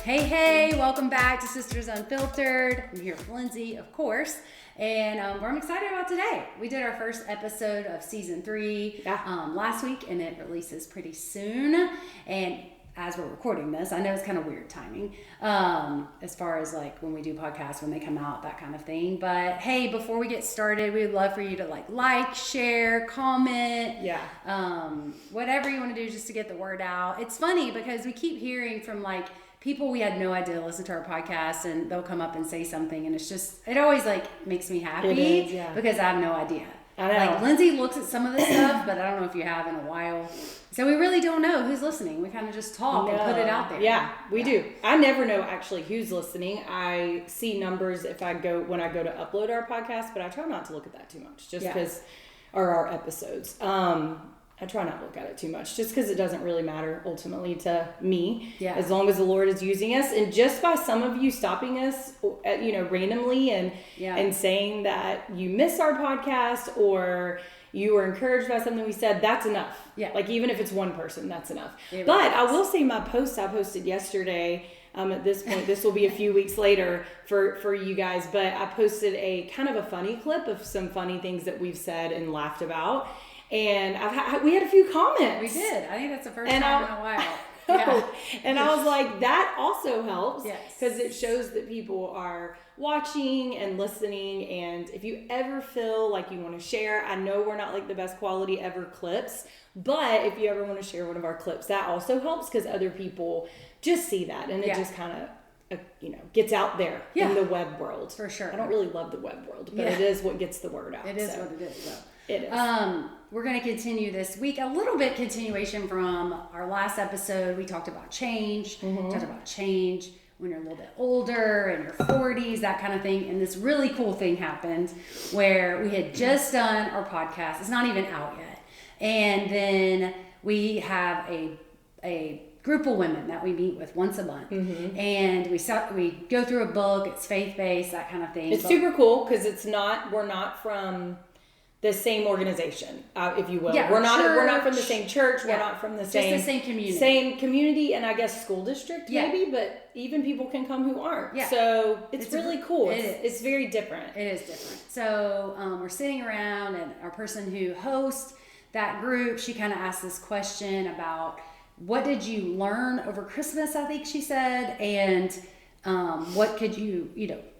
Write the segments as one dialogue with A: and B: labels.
A: Hey, welcome back to Sisters Unfiltered. I'm here with Lindsey, of course, and I'm excited about today. We did our first episode of season 3 last week, and it releases pretty soon. And as we're recording this, I know it's kind of weird timing as far as like when we do podcasts, when they come out, that kind of thing. But hey, before we get started, we would love for you to like, share, comment, whatever you want to do just to get the word out. It's funny because we keep hearing from like people we had no idea listen to our podcast, and they'll come up and say something, and it always like makes me happy because I have no idea.
B: I know.
A: Like Lindsey looks at some of this stuff, but I don't know if you have in a while. So we really don't know who's listening. We kind of just talk and put it out there.
B: Yeah, we do. I never know actually who's listening. I see numbers when I go to upload our podcast, but I try not to look at that too much just because, or our episodes. I try not to look at it too much just because it doesn't really matter ultimately to me as long as the Lord is using us. And just by some of you stopping us, randomly and saying that you miss our podcast or you were encouraged by something we said, that's enough. Yeah. Like even if it's one person, that's enough. But I will say my post I posted yesterday, at this point, this will be a few weeks later for you guys, but I posted a kind of a funny clip of some funny things that we've said and laughed about. And we had a few comments.
A: We did. I think that's the first time in a while.
B: And I was like, that also helps because it shows that people are watching and listening. And if you ever feel like you want to share, I know we're not like the best quality ever clips, but if you ever want to share one of our clips, that also helps because other people just see that and it just kind of gets out there in the web world.
A: For sure.
B: I don't really love the web world, but it is what gets the word out.
A: It is what it is, though.
B: It is.
A: We're going to continue this week, a little bit continuation from our last episode. We talked about change, talked about change when you're a little bit older and your 40s, that kind of thing. And this really cool thing happened where we had just done our podcast. It's not even out yet. And then we have a group of women that we meet with once a month, and we go through a book. It's faith-based, that kind of thing.
B: It's super cool because we're not from the same organization, if you will. We're not from the same church. We're not from the same community, and I guess school district maybe. But even people can come who aren't. Yeah. So it's really cool. It's very different.
A: It is different. So we're sitting around, and our person who hosts that group, she kind of asked this question about what did you learn over Christmas, I think she said, and what could you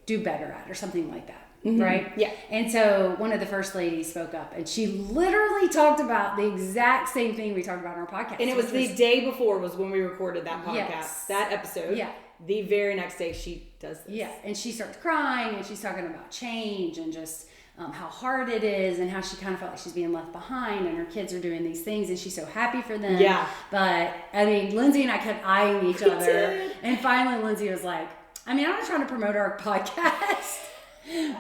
A: do better at, or something like that. Right? Yeah. And so one of the first ladies spoke up, and she literally talked about the exact same thing we talked about in our podcast.
B: And it was the day before was when we recorded that podcast, that episode. Yeah. The very next day she does this.
A: Yeah. And she starts crying, and she's talking about change and just how hard it is, and how she kind of felt like she's being left behind, and her kids are doing these things, and she's so happy for them. Yeah. But I mean, Lindsey and I kept eyeing each other, and finally Lindsey was like, I'm not trying to promote our podcast.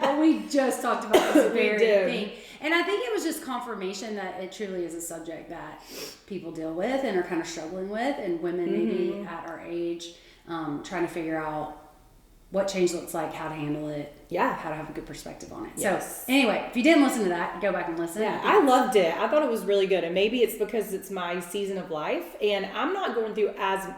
A: But we just talked about this very thing. And I think it was just confirmation that it truly is a subject that people deal with and are kind of struggling with, and women maybe at our age trying to figure out what change looks like, how to handle it, how to have a good perspective on it. Yes. So anyway, if you didn't listen to that, go back and listen.
B: Yeah, I loved it. I thought it was really good. And maybe it's because it's my season of life, and I'm not going through as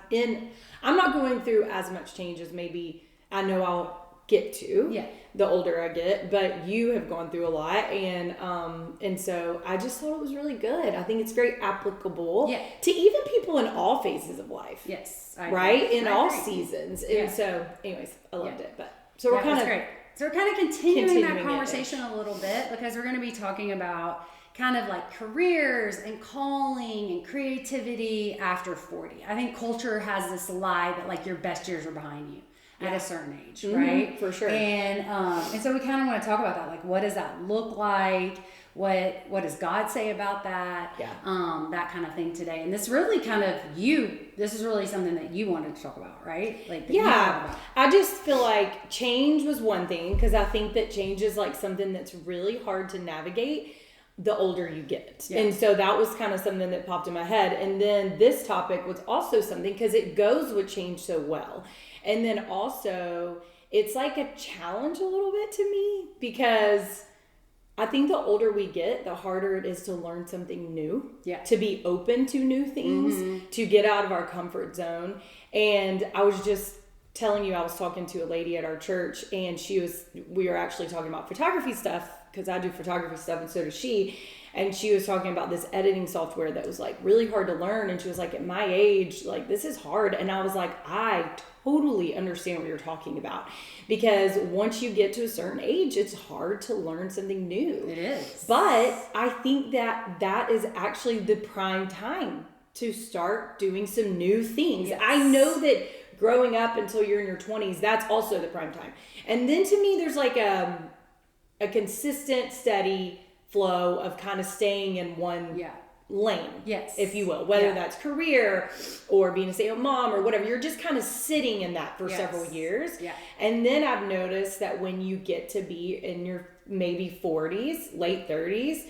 B: much change as maybe I know I'll get to the older I get, but you have gone through a lot, and so I just thought it was really good. I think it's very applicable to even people in all phases of life.
A: Yes,
B: in all seasons. And so anyways, I loved it. But so we're kind of
A: great. So we're kind of continuing that conversation a little bit, because we're going to be talking about kind of like careers and calling and creativity after 40. I think culture has this lie that like your best years are behind you at a certain age, right?
B: For sure.
A: And so we kind of want to talk about that. Like, what does that look like? What does God say about that? Yeah. That kind of thing today. And this really this is really something that you wanted to talk about, right? Like,
B: I just feel like change was one thing, because I think that change is like something that's really hard to navigate the older you get. Yeah. And so that was kind of something that popped in my head. And then this topic was also something, because it goes with change so well. And then also, it's like a challenge a little bit to me, because I think the older we get, the harder it is to learn something new, to be open to new things, to get out of our comfort zone. And I was just telling you I was talking to a lady at our church, and we were actually talking about photography stuff, because I do photography stuff and so does she. And she was talking about this editing software that was like really hard to learn. And she was like, at my age, like this is hard. And I was like, I totally understand what you're talking about, because once you get to a certain age, it's hard to learn something new.
A: It is.
B: But I think that is actually the prime time to start doing some new things. Yes. I know that growing up until you're in your 20s, that's also the prime time. And then to me, there's like a consistent, steady flow of kind of staying in one lane,
A: yes,
B: if you will, whether that's career or being a stay-at-home mom or whatever. You're just kind of sitting in that for several years.
A: Yeah.
B: And then I've noticed that when you get to be in your maybe 40s, late 30s,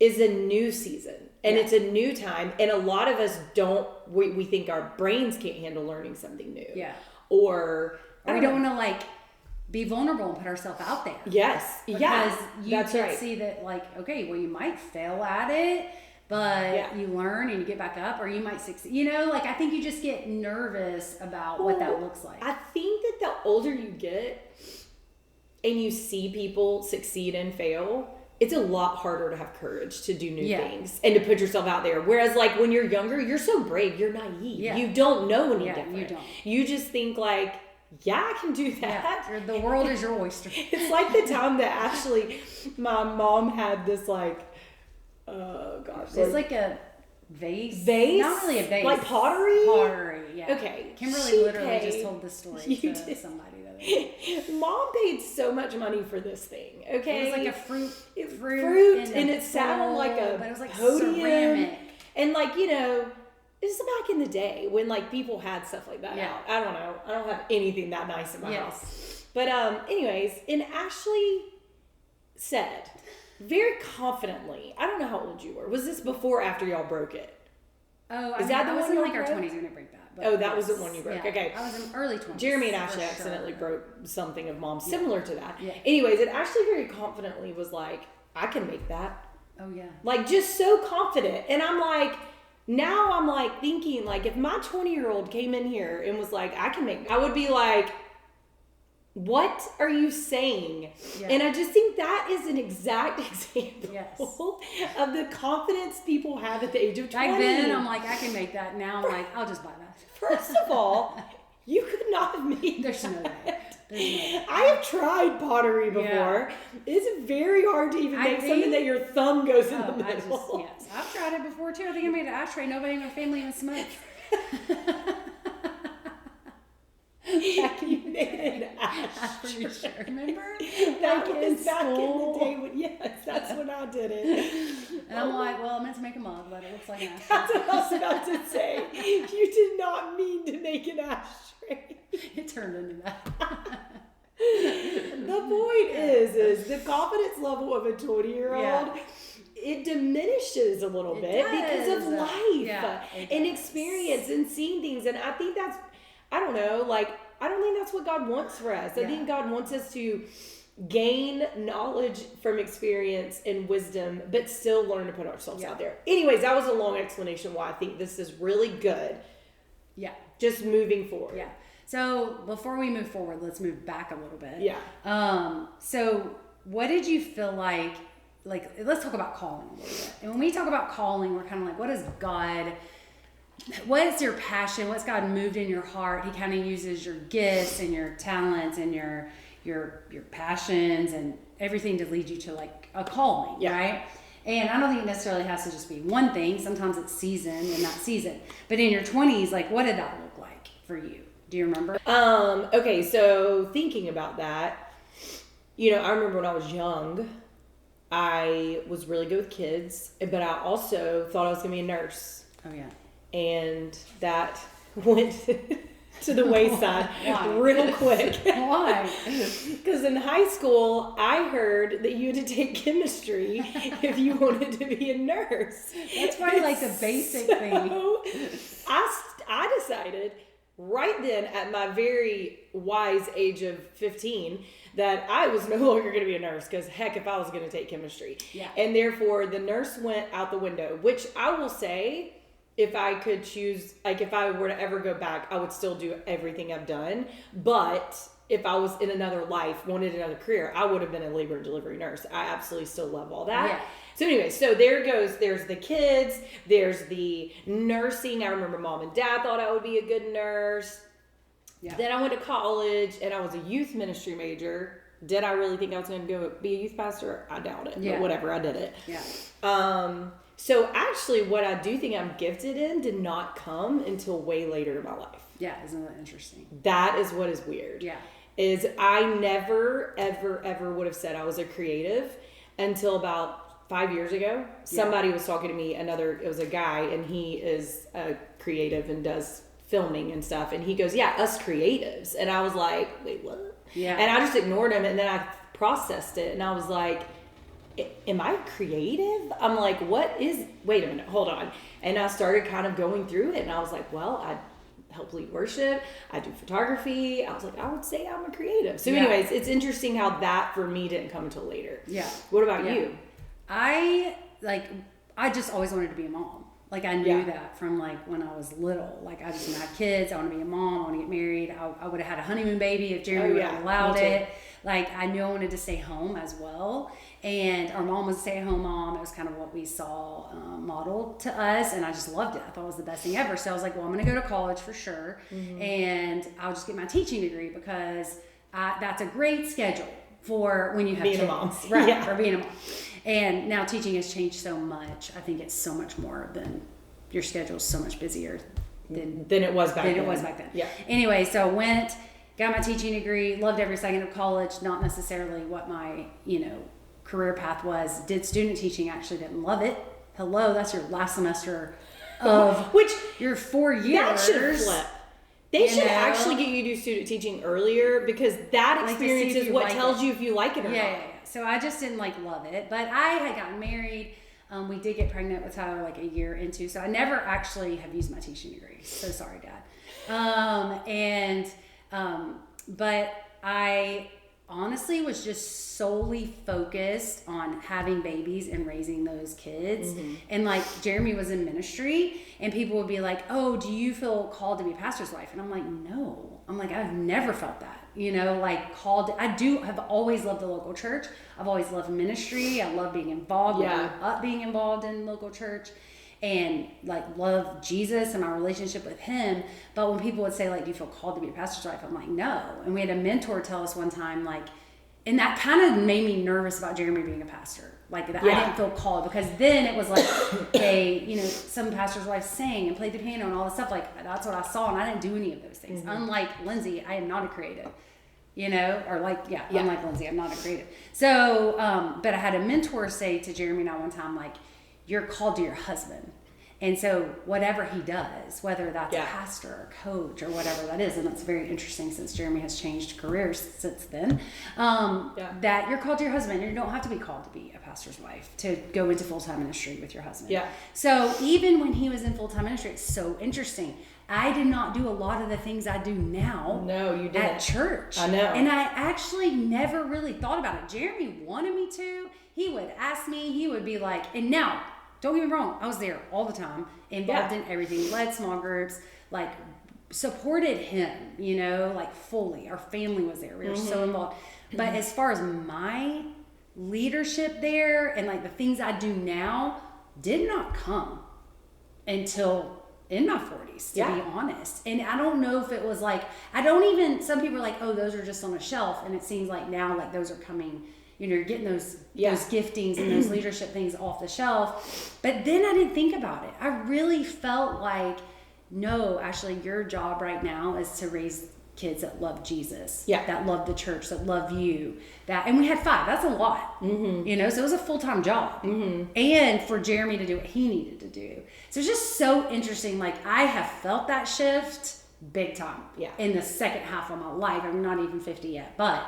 B: is a new season. And it's a new time. And a lot of us we think our brains can't handle learning something new.
A: Yeah.
B: Or
A: we don't want to like be vulnerable and put ourselves out there.
B: Yes.
A: Because you
B: that's
A: can
B: right.
A: see that, like, okay, well, you might fail at it, but you learn and you get back up, or you might succeed. You know, like, I think you just get nervous about what that looks like.
B: I think that the older you get and you see people succeed and fail, it's a lot harder to have courage to do new things and to put yourself out there. Whereas, like, when you're younger, you're so brave, you're naive. Yeah. You don't know any different.
A: You don't.
B: You just think, like, I can do that.
A: Yeah. The world is your oyster.
B: It's like the time that actually my mom had this, like,
A: it's like a vase? Not really a vase.
B: Like pottery?
A: Pottery, yeah.
B: Okay.
A: Kimberly literally just told this story to somebody the other day.
B: Mom paid so much money for this thing, okay?
A: It was like a fruit
B: and it sat on like a
A: but it was like
B: podium.
A: ceramic.
B: And like, you know, this is back in the day when like people had stuff like that out. I don't know. I don't have anything that nice in my house. But anyways, and Ashley said very confidently, I don't know how old you were. Was this before or after y'all broke it?
A: Oh,
B: is that the
A: I was
B: one
A: in
B: you
A: like our
B: broke?
A: 20s when I broke that.
B: Oh, that was the one you broke.
A: Yeah.
B: Okay.
A: I was in early 20s.
B: Jeremy and Ashley accidentally broke something of Mom's similar to that.
A: Yeah.
B: Anyways, it Ashley very confidently was like, I can make that.
A: Oh, yeah.
B: Like, just so confident. And I'm like, now I'm like thinking, like, if my 20-year-old came in here and was like, I would be like, what are you saying? Yeah. And I just think that is an exact example of the confidence people have at the age of 20.
A: Back then, I'm like, I can make that. Now I'm like, I'll just buy that.
B: First of all, you could not have made
A: There's no way.
B: I have tried pottery before. Yeah. It's very hard to even make something that your thumb goes in the middle.
A: I've tried it before too. I think I made an ashtray. Nobody in my family even smokes.
B: You made an ashtray.
A: I'm pretty sure. Remember?
B: That was back in the day when, that's when I did it.
A: And I'm like, well, I meant to make a mug, but it looks like an ashtray.
B: That's what I was about to say. You did not mean to make an ashtray.
A: It turned into that.
B: The point is the confidence level of a 20-year-old, it diminishes a little bit because of life and experience and seeing things. And I think that's, I don't know, like, I don't think that's what God wants for us. I think God wants us to gain knowledge from experience and wisdom, but still learn to put ourselves out there. Anyways, that was a long explanation why I think this is really good. Yeah. Just moving forward.
A: Yeah. So before we move forward, let's move back a little bit.
B: Yeah.
A: So what did you feel like, let's talk about calling a little bit. And when we talk about calling, we're kind of like, what is your passion? What's God moved in your heart? He kind of uses your gifts and your talents and your passions and everything to lead you to like a calling, right? And I don't think it necessarily has to just be one thing. Sometimes it's season and not season. But in your 20s, like, what did that look like for you? Do you remember?
B: Okay, so thinking about that, you know, I remember when I was young, I was really good with kids, but I also thought I was going to be a nurse.
A: Oh, yeah.
B: And that went to the wayside real quick.
A: Why?
B: Because in high school, I heard that you had to take chemistry if you wanted to be a nurse.
A: That's probably like the basic thing.
B: I decided right then at my very wise age of 15 that I was no longer going to be a nurse because heck if I was going to take chemistry.
A: Yeah.
B: And therefore the nurse went out the window, which I will say if I could choose, like if I were to ever go back, I would still do everything I've done. But if I was in another life, wanted another career, I would have been a labor and delivery nurse. I absolutely still love all that.
A: Yeah.
B: So anyway, so there's the kids, there's the nursing. I remember mom and dad thought I would be a good nurse. Yeah. Then I went to college and I was a youth ministry major. Did I really think I was going to go be a youth pastor? I doubt it. Yeah. But whatever, I did it.
A: Yeah.
B: So actually what I do think I'm gifted in did not come until way later in my life.
A: Yeah, isn't that interesting?
B: That is what is weird.
A: Yeah.
B: Is I never, ever would have said I was a creative until about 5 years ago. Somebody was talking to me, it was a guy, and he is a creative and does filming and stuff. And he goes, yeah, us creatives. And I was like, wait, what?
A: Yeah.
B: And I just ignored him. And then I processed it. And I was like, am I creative? I'm like, wait a minute, hold on. And I started kind of going through it. And I was like, well, I help lead worship. I do photography. I was like, I would say I'm a creative. So anyways, it's interesting how that for me didn't come until later.
A: Yeah.
B: What about you?
A: I just always wanted to be a mom. Like I knew that from like when I was little. Like I just want to have kids. I want to be a mom. I want to get married. I would have had a honeymoon baby if Jeremy would have allowed it. Like I knew I wanted to stay home as well. And our mom was a stay-at-home mom. It was kind of what we saw modeled to us, and I just loved it. I thought it was the best thing ever. So I was like, well, I'm going to go to college for sure, and I'll just get my teaching degree because that's a great schedule for when you have
B: being
A: kids.
B: A mom.
A: Right, for being a mom. And now teaching has changed so much. I think it's so much more than your schedule is so much busier than
B: it was back then.
A: It was back then.
B: Yeah.
A: Anyway, so I went, got my teaching degree, loved every second of college, not necessarily what my, career path was. Did student teaching, actually didn't love it. Hello, that's your last semester of
B: which
A: your 4 years.
B: That should flip. They should actually get you to do student teaching earlier because that experience is what tells you if you like it or not.
A: Yeah. So I just didn't love it. But I had gotten married. We did get pregnant with Tyler a year into. So I never actually have used my teaching degree. So sorry, Dad. But I honestly was just solely focused on having babies and raising those kids. Mm-hmm. And Jeremy was in ministry and people would be like, oh, do you feel called to be a pastor's wife? And I'm like, no. I'm like, I've never felt that, called. Have always loved the local church. I've always loved ministry. I love being involved. I grew up being involved in local church and love Jesus and my relationship with him. But when people would say do you feel called to be a pastor's wife? I'm like, no. And we had a mentor tell us one time and that kind of made me nervous about Jeremy being a pastor. I didn't feel called because then it was some pastor's wives sang and played the piano and all this stuff. That's what I saw and I didn't do any of those things. Mm-hmm. Unlike Lindsey, I am not a creative. Unlike Lindsey, I'm not a creative. So, but I had a mentor say to Jeremy and I one time, you're called to your husband. And so whatever he does, whether that's a pastor or coach or whatever that is, and that's very interesting since Jeremy has changed careers since then, that you're called to your husband. You don't have to be called to be a pastor's wife to go into full-time ministry with your husband. Yeah. So even when he was in full-time ministry, it's so interesting. I did not do a lot of the things I do now.
B: No, you didn't.
A: At church.
B: I know.
A: And I actually never really thought about it. Jeremy wanted me to. He would ask me. He would be like, and now, don't get me wrong, I was there all the time, involved in everything, led small groups, supported him, fully. Our family was there. We were so involved. But as far as my leadership there and the things I do now did not come until in my 40s, to be honest. And I don't know if it was some people are like, oh, those are just on a shelf. And it seems like now those are coming, you're getting those giftings and those leadership things off the shelf. But then I didn't think about it. I really felt no, Ashley, your job right now is to raise kids that love Jesus, that love the church, that love you. And we had 5. That's a lot, so it was a full-time job. Mm-hmm. And for Jeremy to do what he needed to do. So it's just so interesting. I have felt that shift big time in the second half of my life. I'm not even 50 yet, but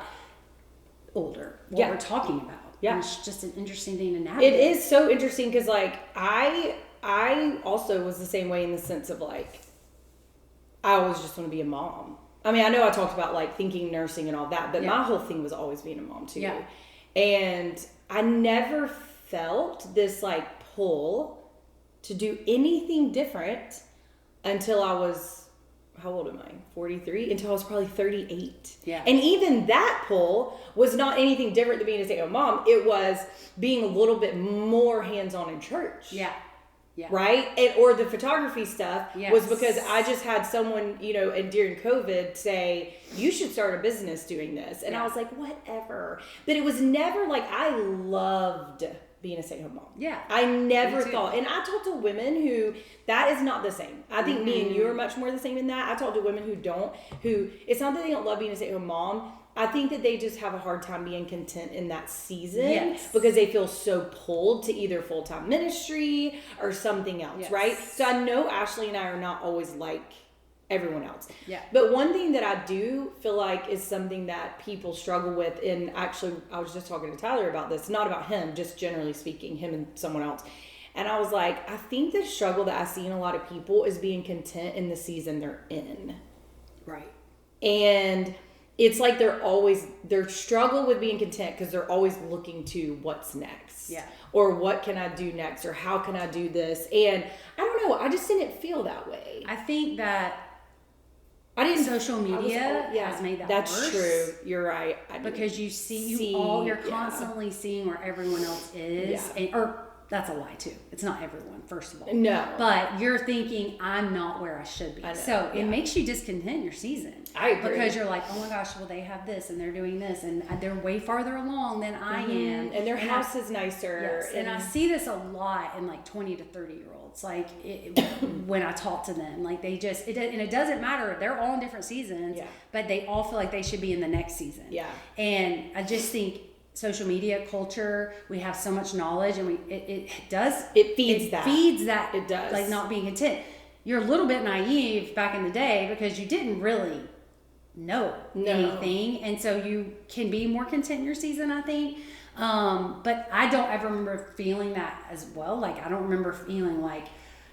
A: older, what we're talking about. And it's just an interesting thing to navigate.
B: It is so interesting because I also was the same way in the sense of I always just want to be a mom. I mean, I know I talked about thinking nursing and all that, but my whole thing was always being a mom too. Yeah. And I never felt this pull to do anything different until I was, how old am I? 43? Until I was probably 38.
A: Yeah.
B: And even that pull was not anything different than being a stay-at-home mom. It was being a little bit more hands-on in church.
A: Yeah. Yeah.
B: Right? Or the photography stuff
A: yes.
B: was because I just had someone, you know, and during COVID say, you should start a business doing this. And I was like, whatever. But it was never like, I loved being a stay-at-home mom.
A: Yeah.
B: I never thought, and I talk to women who, that is not the same. I think me and you are much more the same in that. I talk to women who it's not that they don't love being a stay-at-home mom. I think that they just have a hard time being content in that season because they feel so pulled to either full-time ministry or something else, right? So I know Ashley and I are not always like everyone else.
A: Yeah.
B: But one thing that I do feel like is something that people struggle with, and actually I was just talking to Tyler about this, not about him, just generally speaking, him and someone else. And I was like, I think the struggle that I see in a lot of people is being content in the season they're in.
A: Right.
B: And it's like they're struggle with being content because they're always looking to what's next.
A: Yeah.
B: Or what can I do next? Or how can I do this? And I don't know. I just didn't feel that way.
A: I think that social media has made that
B: That's
A: worse.
B: True. You're right.
A: Because you're constantly seeing where everyone else is.
B: Yeah.
A: That's a lie too. It's not everyone, first of all.
B: No.
A: But you're thinking, I'm not where I should be. So it makes you discontent in your season.
B: I agree.
A: Because you're like, oh my gosh, well, they have this and they're doing this and they're way farther along than I am.
B: And their house is nicer.
A: Yes. And I see this a lot in like 20 to 30 year olds. Like when I talk to them, like they just, it doesn't matter. They're all in different seasons, but they all feel like they should be in the next season.
B: Yeah.
A: And I just think, social media culture, we have so much knowledge, and it feeds that.
B: It does.
A: Like not being content. You're a little bit naive back in the day because you didn't really know anything, and so you can be more content in your season, I think. But I don't ever remember feeling that as well. Like I don't remember feeling like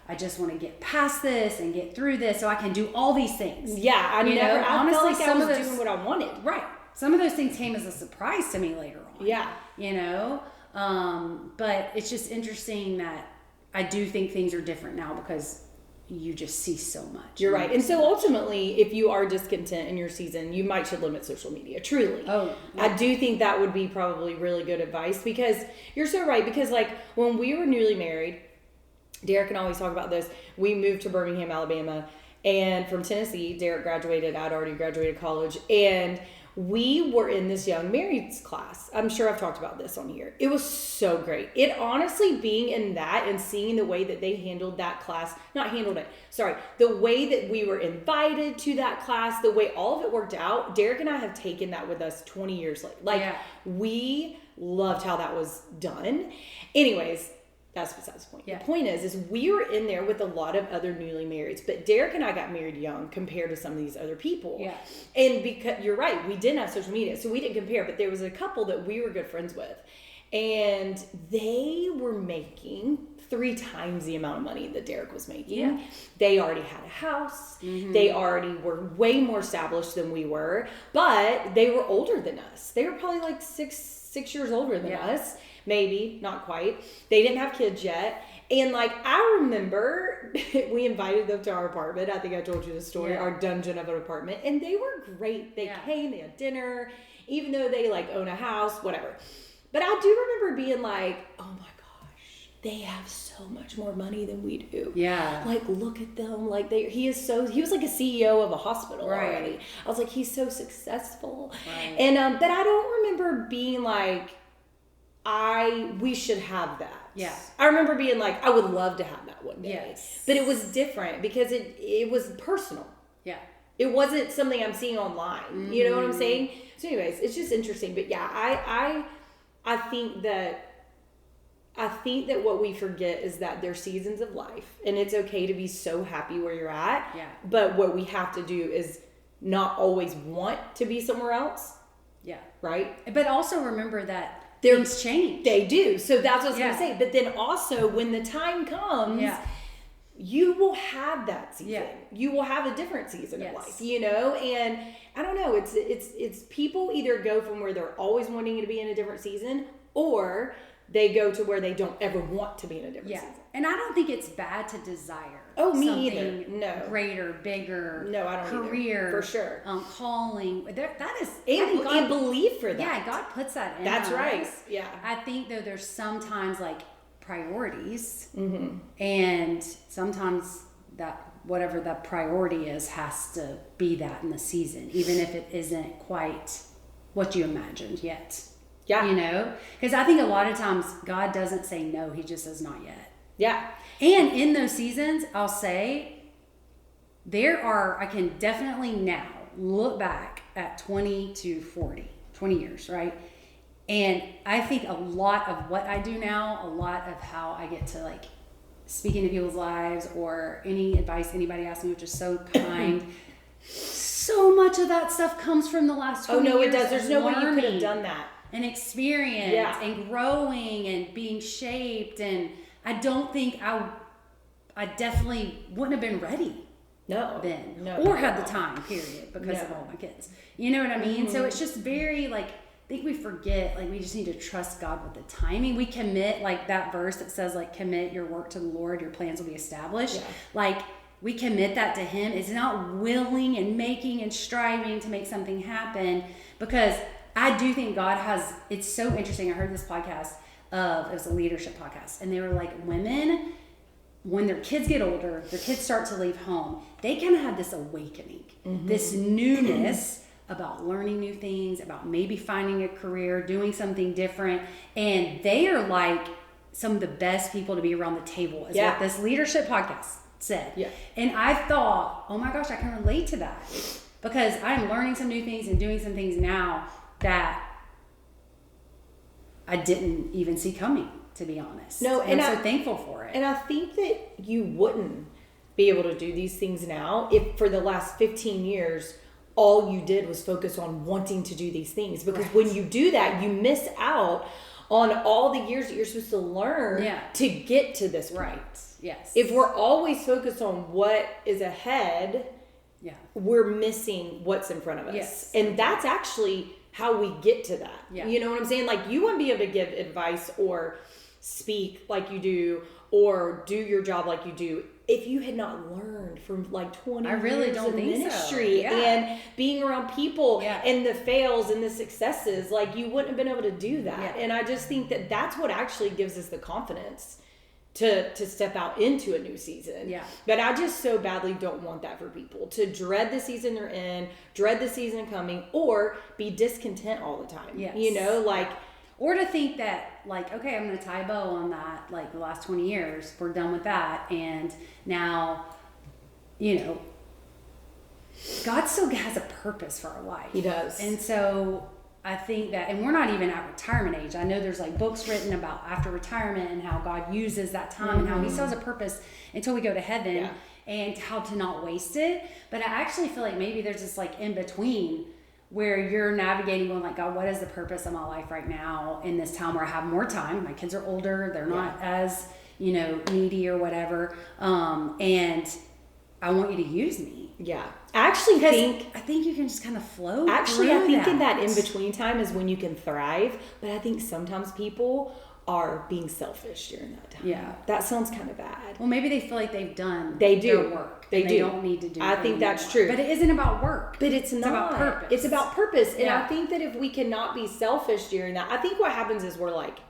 A: I just want to get past this and get through this so I can do all these things.
B: Yeah, I felt like I was doing what I wanted.
A: Right. Some of those things came as a surprise to me later on.
B: Yeah.
A: You know? But it's just interesting that I do think things are different now because you just see so much.
B: You're right. And so ultimately, if you are discontent in your season, you might should limit social media. Truly.
A: Oh. Yeah.
B: I do think that would be probably really good advice because you're so right. Because like when we were newly married, Derek and I always talk about this. We moved to Birmingham, Alabama, and from Tennessee. Derek graduated. I'd already graduated college. And we were in this young marrieds class. I'm sure I've talked about this on here. It was so great. It honestly, being in that and seeing the way that they handled that class, the way that we were invited to that class, the way all of it worked out, Derek and I have taken that with us 20 years later. We loved how that was done. Anyways, that's besides the point.
A: Yeah.
B: The point is we were in there with a lot of other newly marrieds, but Derek and I got married young compared to some of these other people.
A: Yeah.
B: And because you're right, we didn't have social media, so we didn't compare, but there was a couple that we were good friends with, and they were making 3 times the amount of money that Derek was making.
A: Yeah.
B: They already had a house. Mm-hmm. They already were way more established than we were, but they were older than us. They were probably like six years older than us. Maybe, not quite. They didn't have kids yet. And like, I remember we invited them to our apartment. I think I told you the story, our dungeon of an apartment. And they were great. They came, they had dinner, even though they like own a house, whatever. But I do remember being like, oh my gosh, they have so much more money than we do.
A: Yeah.
B: Like, look at them. Like he was like a CEO of a hospital already. I was like, he's so successful.
A: Right.
B: And, but I don't remember being like, we should have that.
A: Yeah.
B: I remember being like, I would love to have that one day.
A: Yes.
B: But it was different because it was personal.
A: Yeah.
B: It wasn't something I'm seeing online. Mm-hmm. You know what I'm saying? So anyways, it's just interesting. But yeah, I think that what we forget is that there's seasons of life, and it's okay to be so happy where you're at.
A: Yeah.
B: But what we have to do is not always want to be somewhere else.
A: Yeah.
B: Right?
A: But also remember that things change.
B: They do. So that's what I was going to say. But then also when the time comes, you will have that season. Yeah. You will have a different season of life, you know? And I don't know, it's people either go from where they're always wanting to be in a different season, or they go to where they don't ever want to be in a different season.
A: And I don't think it's bad to desire
B: me
A: something
B: either. No.
A: greater, bigger,
B: no, I don't
A: career,
B: either. For sure.
A: Calling. That is,
B: and believe for that.
A: Yeah, God puts that in
B: That's
A: us.
B: right. Yeah.
A: I think though there's sometimes like priorities,
B: mm-hmm.
A: and sometimes that whatever the priority is has to be that in the season, even if it isn't quite what you imagined yet.
B: Yeah.
A: You know? Because I think a lot of times God doesn't say no, he just says not yet.
B: Yeah.
A: And in those seasons, I'll say, I can definitely now look back at 20 to 40, 20 years, right? And I think a lot of what I do now, a lot of how I get to like speak into people's lives or any advice anybody asks me, which is so kind, so much of that stuff comes from the last 20 years.
B: Oh, no, it does. There's no way you could have done that.
A: And experience and growing and being shaped. And I don't think I definitely wouldn't have been ready then. Or had the time, period, because of all my kids. You know what I mean? Mm-hmm. So it's just very like, I think we forget, like we just need to trust God with the timing. We commit, like that verse that says like commit your work to the Lord, your plans will be established. Yeah. Like we commit that to him. It's not willing and making and striving to make something happen, because I do think God has, it's so interesting. I heard this podcast it was a leadership podcast, and they were like, women, when their kids get older, their kids start to leave home, they kind of have this awakening, mm-hmm. this newness about learning new things, about maybe finding a career, doing something different. And they are like some of the best people to be around the table, is what this leadership podcast said. Yeah. And I thought, oh my gosh, I can relate to that, because I'm learning some new things and doing some things now that I didn't even see coming, to be honest. No, and I'm so thankful for it.
B: And I think that you wouldn't be able to do these things now if for the last 15 years all you did was focus on wanting to do these things. Because when you do that, you miss out on all the years that you're supposed to learn to get to this point.
A: Right. Yes.
B: If we're always focused on what is ahead, we're missing what's in front of us.
A: Yes.
B: And that's actually how we get to that. Yeah. You know what I'm saying? Like, you wouldn't be able to give advice or speak like you do or do your job like you do if you had not learned from like 20 years of ministry and being around people and the fails and the successes. Like, you wouldn't have been able to do that. Yeah. And I just think that that's what actually gives us the confidence to step out into a new season. Yeah. But I just so badly don't want that for people, to dread the season they're in, dread the season coming, or be discontent all the time. Yes. You know, like,
A: or to think that, like, okay, I'm going to tie a bow on that, like, the last 20 years, we're done with that, and now, you know, God still has a purpose for our life.
B: He does.
A: And so I think that, and we're not even at retirement age. I know there's, like, books written about after retirement and how God uses that time and how he still has a purpose until we go to heaven and how to not waste it. But I actually feel like maybe there's this, like, in-between where you're navigating going like, God, what is the purpose of my life right now in this time where I have more time? My kids are older. They're not as, you know, needy or whatever. And I want you to use me.
B: Yeah. I
A: think you can just kind of flow.
B: Actually, I think in that in-between time is when you can thrive. But I think sometimes people are being selfish during that time. Yeah. That sounds kind of bad.
A: Well, maybe they feel like they've done
B: their
A: work.
B: They
A: don't need to do it.
B: I think that's true.
A: But it isn't about work.
B: But it's not.
A: It's about purpose.
B: It's about purpose. And I think that if we cannot be selfish during that, I think what happens is we're like,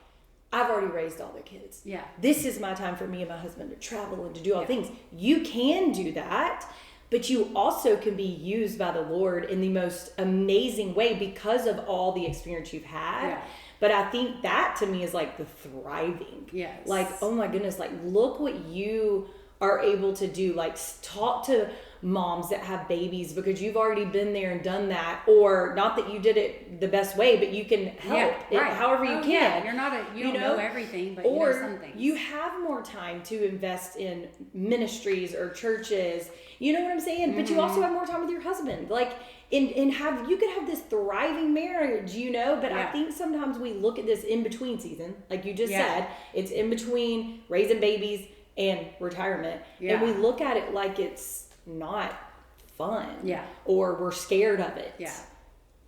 B: I've already raised all the kids. Yeah. This is my time for me and my husband to travel and to do all things. You can do that, but you also can be used by the Lord in the most amazing way because of all the experience you've had. Yeah. But I think that to me is like the thriving. Yes. Like, oh my goodness, like, look what you are able to do. Like, talk to moms that have babies because you've already been there and done that. Or not that you did it the best way, but you can help however you can. Yeah.
A: You're not you don't know everything, but you know something.
B: You have more time to invest in ministries or churches. You know what I'm saying? Mm-hmm. But you also have more time with your husband. Like, you could have this thriving marriage, you know, but I think sometimes we look at this in-between season, like you just said, it's in between raising babies and retirement. And we look at it like it's not fun. Yeah. Or we're scared of it. Yeah.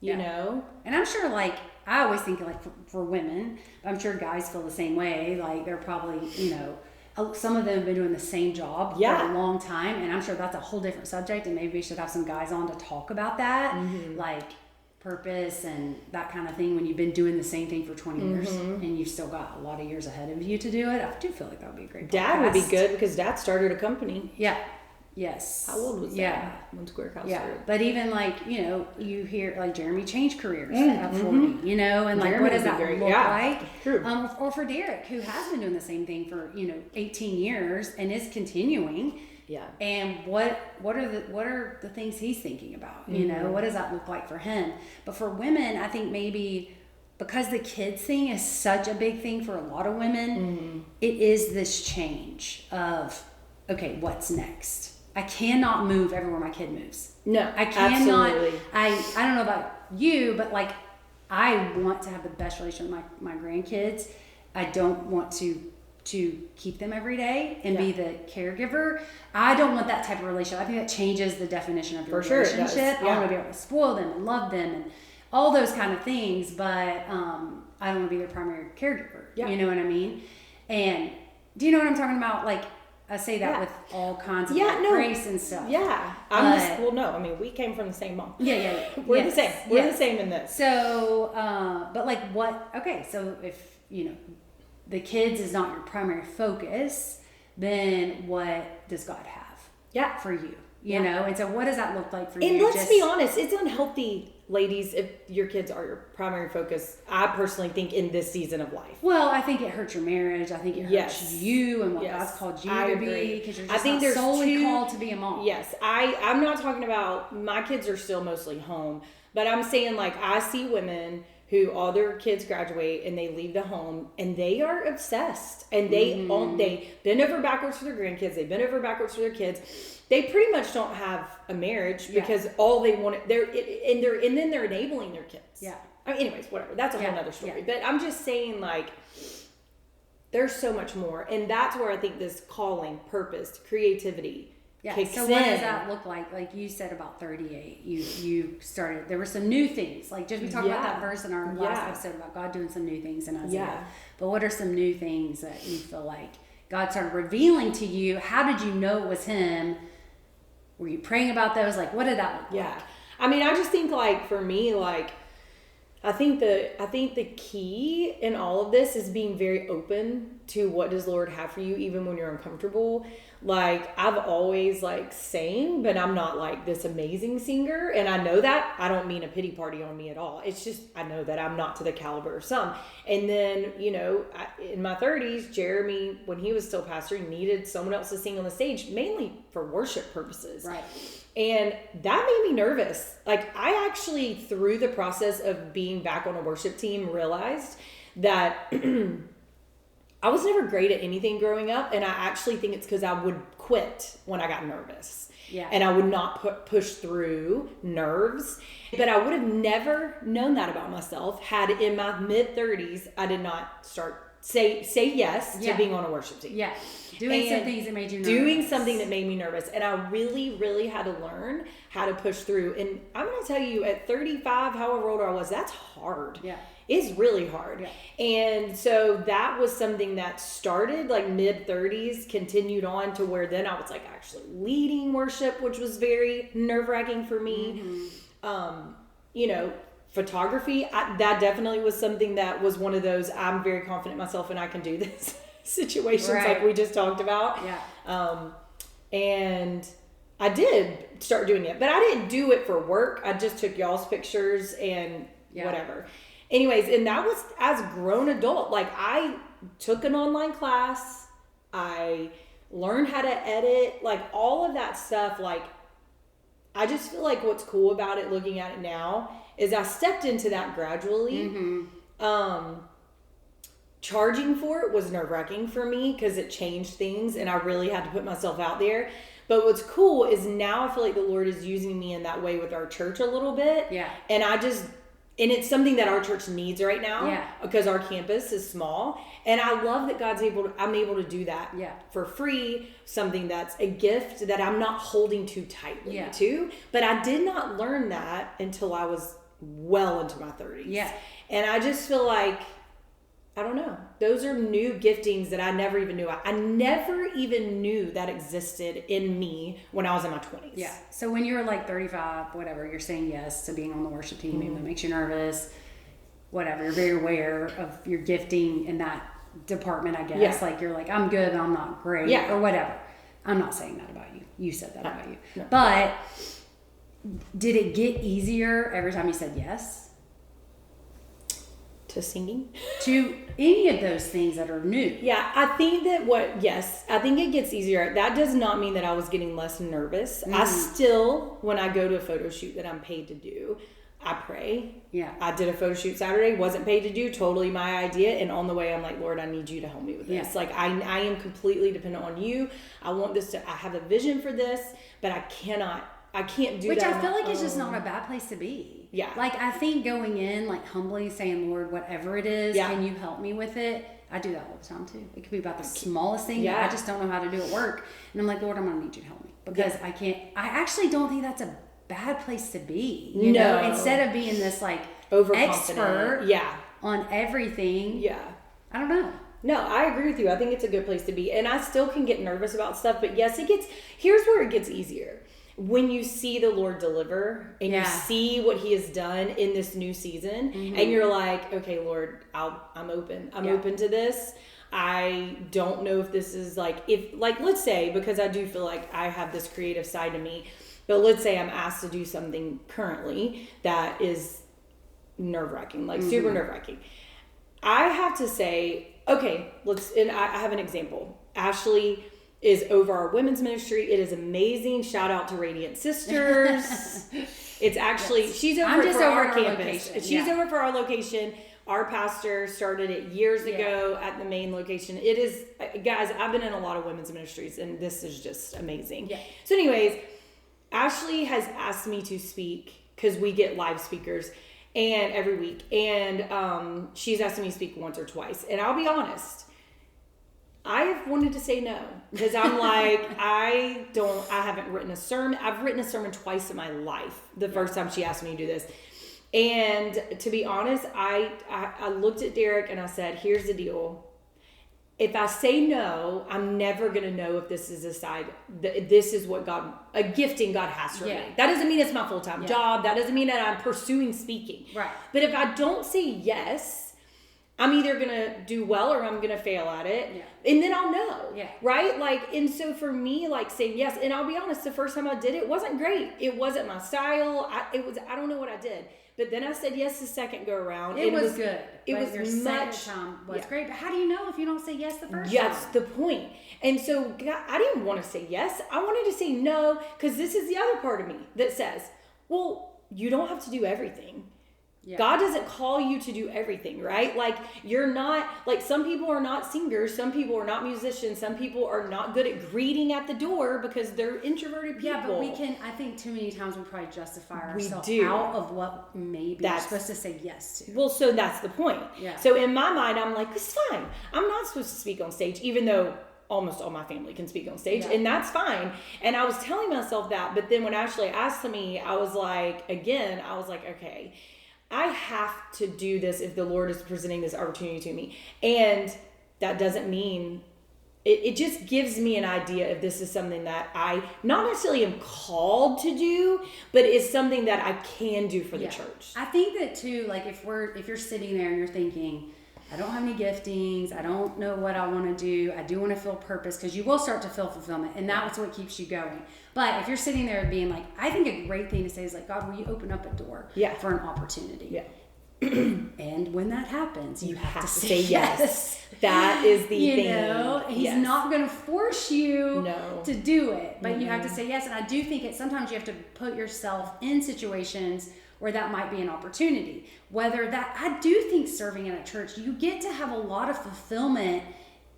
B: You know?
A: And I'm sure, like, I always think like for women, I'm sure guys feel the same way. Like they're probably, some of them have been doing the same job for a long time, and I'm sure that's a whole different subject, and maybe we should have some guys on to talk about that, like purpose and that kind of thing when you've been doing the same thing for 20 years and you've still got a lot of years ahead of you to do it. I do feel like that would be a great podcast.
B: Dad would be good because Dad started a company.
A: Yeah. Yes.
B: How old was that?
A: Yeah.
B: When Square House
A: started. But even like, you hear like Jeremy changed careers at 40, and like Jeremy, what does that look like? True. Or for Derek, who has been doing the same thing for, 18 years and is continuing. Yeah. And what are the things he's thinking about? What does that look like for him? But for women, I think maybe because the kids thing is such a big thing for a lot of women, it is this change of, okay, what's next? I cannot move everywhere my kid moves. No, I cannot. Absolutely. I don't know about you, but like I want to have the best relationship with my grandkids. I don't want to keep them every day and be the caregiver. I don't want that type of relationship. I think that changes the definition of your relationship. I want to be able to spoil them and love them and all those kind of things, but I don't want to be their primary caregiver. Yeah. You know what I mean? And do you know what I'm talking about? Like I say that with all kinds of grace and stuff. Yeah.
B: We came from the same mom.
A: Yeah.
B: We're the same. We're the same in this.
A: So, but like so if, the kids is not your primary focus, then what does God have for you? You know? And so what does that look like for you?
B: And let's be honest, it's unhealthy, ladies, if your kids are your primary focus, I personally think, in this season of life.
A: Well, I think it hurts your marriage. I think it hurts you and what God's called you to be. Because you're just not solely called to be a mom.
B: Yes. I'm not talking about, my kids are still mostly home, but I'm saying like I see women who all their kids graduate and they leave the home and they are obsessed and they bend over backwards for their grandkids. They bend over backwards for their kids. They pretty much don't have a marriage because all they want, they're enabling their kids. Yeah. Anyways, whatever. That's a whole other story. But I'm just saying, like, there's so much more. And that's where I think this calling, purpose, creativity kicks in.
A: What does that look like? Like you said about 38, you started, there were some new things. Like just we talked about that verse in our last episode about God doing some new things in Isaiah. Yeah. But what are some new things that you feel like God started revealing to you? How did you know it was Him? Were you praying about those? Like, what did that look like?
B: Yeah. I just think, like, for me, like, I think the key in all of this is being very open to what does the Lord have for you, even when you're uncomfortable. Like, I've always, like, sang, but I'm not, like, this amazing singer. And I know that. I don't mean a pity party on me at all. It's just, I know that I'm not to the caliber of some. And then, in my 30s, Jeremy, when he was still pastoring, needed someone else to sing on the stage, mainly for worship purposes. Right. And that made me nervous. Like, I actually, through the process of being back on a worship team, realized that I was never great at anything growing up, and I actually think it's because I would quit when I got nervous. Yeah. And I would not push through nerves. But I would have never known that about myself had in my mid-30s I did not say yes to being on a worship team. Yeah.
A: Doing some things that made you nervous.
B: Doing something that made me nervous. And I really, really had to learn how to push through. And I'm going to tell you, at 35, however old I was, that's hard. Yeah. It's really hard. Yeah. And so that was something that started like mid-30s, continued on to where then I was like actually leading worship, which was very nerve-wracking for me. Mm-hmm. Photography, that definitely was something that was one of those, I'm very confident myself and I can do this situations like we just talked about. Yeah. And I did start doing it, but I didn't do it for work. I just took y'all's pictures and whatever. Anyways, and that was as a grown adult. Like, I took an online class. I learned how to edit, like all of that stuff. Like, I just feel like what's cool about it, looking at it now, is I stepped into that gradually. Mm-hmm. Charging for it was nerve-wracking for me because it changed things and I really had to put myself out there. But what's cool is now I feel like the Lord is using me in that way with our church a little bit. Yeah. And it's something that our church needs right now because our campus is small. And I love that I'm able to do that for free, something that's a gift that I'm not holding too tightly to. But I did not learn that until I was well into my 30s.
A: Yeah.
B: And I just feel like, I don't know. Those are new giftings that I never even knew. I never even knew that existed in me when I was in my 20s.
A: Yeah. So when you're like 35, whatever, you're saying yes to being on the worship team, even though it makes you nervous, whatever. You're very aware of your gifting in that department, I guess.
B: Yeah.
A: Like you're like, I'm good, but I'm not great, or whatever. I'm not saying that about you. You said that about you. No. But did it get easier every time you said yes?
B: To singing?
A: To any of those things that are new.
B: Yeah, I think that I think it gets easier. That does not mean that I was getting less nervous. I still, when I go to a photo shoot that I'm paid to do, I pray.
A: Yeah.
B: I did a photo shoot Saturday, wasn't paid to do, totally my idea. And on the way, I'm like, Lord, I need you to help me with this. Like, I am completely dependent on you. I have a vision for this, but I can't do
A: Which
B: that.
A: I feel like is just not a bad place to be.
B: Yeah.
A: Like, I think going in, like, humbly saying, Lord, whatever it is, can you help me with it? I do that all the time, too. It could be about the smallest thing. I just don't know how to do it work. And I'm like, Lord, I'm going to need you to help me. Because I actually don't think that's a bad place to be. You know? Instead of being this, like, expert on everything. Yeah. I don't know.
B: No, I agree with you. I think it's a good place to be. And I still can get nervous about stuff. But yes, here's where it gets easier. When you see the Lord deliver and you see what he has done in this new season and you're like, okay, Lord, I'm open. I'm open to this. I don't know if this is let's say, because I do feel like I have this creative side to me, but let's say I'm asked to do something currently that is nerve-wracking, like super nerve-wracking. I have to say, okay, and I have an example. Ashley is over our women's ministry. It is amazing. Shout out to Radiant Sisters. It's actually, she's over for our campus. She's over for our location. Our pastor started it years ago at the main location. It is, guys, I've been in a lot of women's ministries and this is just amazing. Yeah. So anyways, Ashley has asked me to speak because we get live speakers and every week. And she's asked me to speak once or twice. And I'll be honest, I have wanted to say no because I'm like, I haven't written a sermon. I've written a sermon twice in my life. The first time she asked me to do this. And to be honest, I looked at Derek and I said, here's the deal. If I say no, I'm never going to know if this is this is what a gifting God has for me. That doesn't mean it's my full-time job. That doesn't mean that I'm pursuing speaking. Right. But if I don't say yes, I'm either going to do well or I'm going to fail at it. Yeah. And then I'll know. Yeah. Right? Like, and so for me, like saying yes, and I'll be honest, the first time I did it wasn't great. It wasn't my style. I don't know what I did. But then I said yes the second go around.
A: It was good.
B: It was
A: your second time was great. But how do you know if you don't say yes the first time?
B: That's the point. And so I didn't want to say yes. I wanted to say no because this is the other part of me that says, well, you don't have to do everything. Yeah. God doesn't call you to do everything, right? Like you're not, like some people are not singers, some people are not musicians, some people are not good at greeting at the door because they're introverted people.
A: Yeah, but I think too many times we probably justify ourselves out of what maybe we're supposed to say yes to.
B: Well, so that's the point. Yeah. So in my mind, I'm like, it's fine. I'm not supposed to speak on stage, even though almost all my family can speak on stage, and that's fine. And I was telling myself that, but then when Ashley asked me, I was like, okay, I have to do this if the Lord is presenting this opportunity to me. And that doesn't mean, it just gives me an idea if this is something that I not necessarily am called to do, but is something that I can do for the church.
A: I think that too, like if you're sitting there and you're thinking, I don't have any giftings, I don't know what I want to do, I do want to feel purpose, because you will start to feel fulfillment, and that's what keeps you going. But if you're sitting there being like, I think a great thing to say is like, God, will you open up a door for an opportunity? Yeah. And when that happens, you have to say yes.
B: That is the thing.
A: He's not going to force you to do it, but you have to say yes. And I do think sometimes you have to put yourself in situations where that might be an opportunity. I do think serving in a church, you get to have a lot of fulfillment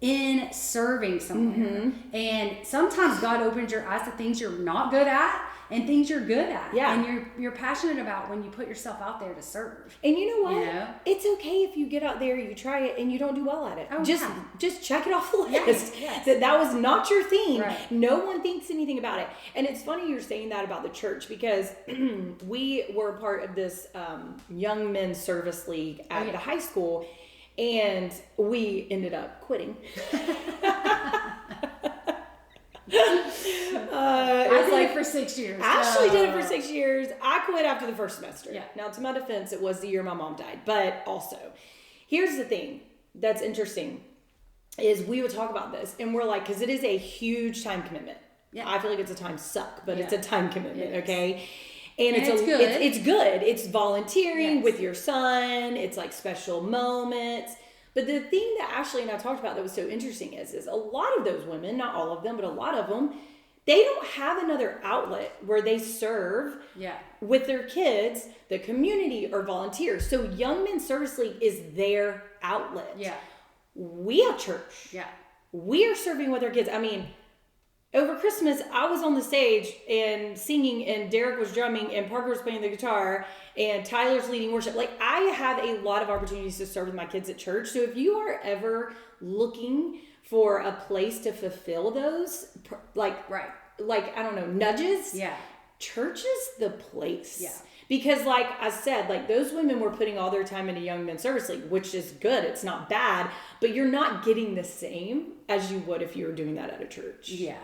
A: in serving somewhere. And sometimes God opens your eyes to things you're not good at and things you're good at.
B: Yeah.
A: And you're passionate about when you put yourself out there to serve.
B: And you know what?
A: You know?
B: It's okay if you get out there, you try it, and you don't do well at it.
A: Oh,
B: just check it off the list.
A: Yes.
B: That was not your thing.
A: Right.
B: No one thinks anything about it. And it's funny you're saying that about the church, because we were part of this young men's service league at the high school, and we ended up quitting.
A: I did it for 6 years.
B: Ashley did it for 6 years. I quit after the first semester.
A: Yeah.
B: Now, to my defense, it was the year my mom died. But also, here's the thing that's interesting is we would talk about this, and we're like, because it is a huge time commitment.
A: Yeah.
B: I feel like it's a time suck, but it's a time commitment, okay?
A: And it's good.
B: It's good. It's volunteering with your son. It's like special moments. But the thing that Ashley and I talked about that was so interesting is a lot of those women, not all of them, but a lot of them, they don't have another outlet where they serve with their kids, the community, or volunteers. So Young Men's Service League is their outlet.
A: Yeah.
B: We have church.
A: Yeah.
B: We are serving with our kids. I mean, over Christmas, I was on the stage and singing, and Derek was drumming, and Parker was playing the guitar, and Tyler's leading worship. Like, I have a lot of opportunities to serve with my kids at church. So if you are ever looking for a place to fulfill those, like I don't know, nudges, church is the place.
A: Yeah.
B: Because like I said, like those women were putting all their time into Young Men's Service League, which is good. It's not bad, but you're not getting the same as you would if you were doing that at a church.
A: Yeah.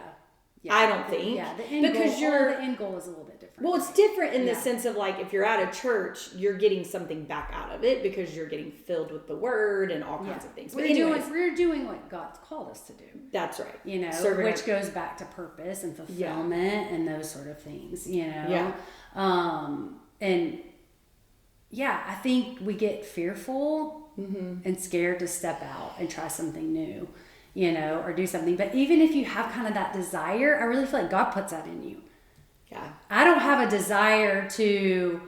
B: I don't think.
A: Yeah, the end goal is a little bit different.
B: Well, it's different in the sense of like if you're at a church, you're getting something back out of it because you're getting filled with the word and all kinds of things. But
A: we're doing what God's called us to do.
B: That's right.
A: You know, which goes back to purpose and fulfillment and those sort of things, you know.
B: Yeah.
A: And I think we get fearful and scared to step out and try something new, you know, or do something. But even if you have kind of that desire, I really feel like God puts that in you.
B: Yeah.
A: I don't have a desire to